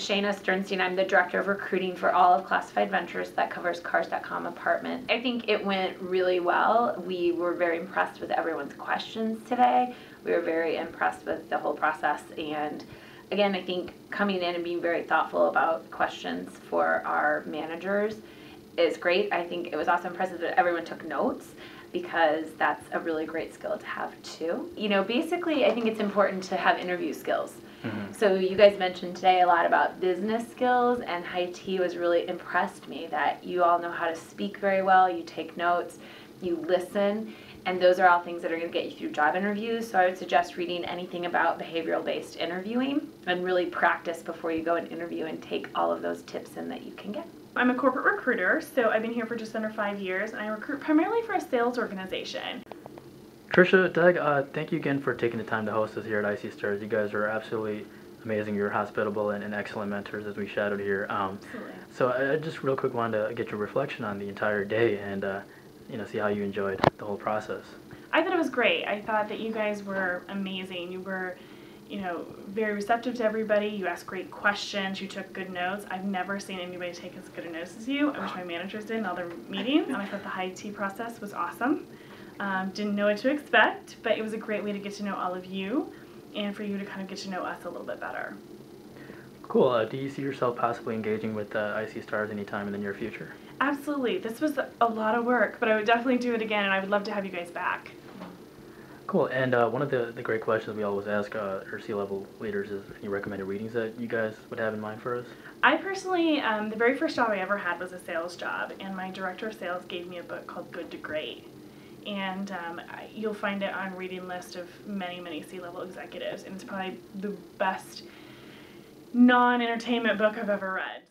Shayna Sternstein. I'm the Director of Recruiting for all of Classified Ventures that covers Cars.com Apartment. I think it went really well. We were very impressed with everyone's questions today. We were very impressed with the whole process, and again, I think coming in and being very thoughtful about questions for our managers is great. I think it was also impressive that everyone took notes, because that's a really great skill to have too. You know, basically I think it's important to have interview skills. So you guys mentioned today a lot about business skills, and High-T was really impressed me that you all know how to speak very well, you take notes, you listen, and those are all things that are going to get you through job interviews. So I would suggest reading anything about behavioral-based interviewing and really practice before you go and interview, and take all of those tips in that you can get. I'm a corporate recruiter, so I've been here for just under 5 years, and I recruit primarily for a sales organization. Trisha, Doug, thank you again for taking the time to host us here at IC Stars. You guys are absolutely amazing. You're hospitable and excellent mentors, as we shadowed here. Absolutely. So I just real quick wanted to get your reflection on the entire day and see how you enjoyed the whole process. I thought it was great. I thought that you guys were amazing. You were, very receptive to everybody. You asked great questions. You took good notes. I've never seen anybody take as good a notes as you. I wish my managers did in all their meetings. And I thought the High-T process was awesome. Didn't know what to expect, but it was a great way to get to know all of you, and for you to kind of get to know us a little bit better. Cool. Do you see yourself possibly engaging with IC Stars anytime in the near future? Absolutely. This was a lot of work, but I would definitely do it again, and I would love to have you guys back. Cool. And one of the great questions we always ask our C-level leaders is any recommended readings that you guys would have in mind for us? I personally, the very first job I ever had was a sales job, and my director of sales gave me a book called Good to Great. And you'll find it on reading list of many, many C-level executives, and it's probably the best non-entertainment book I've ever read.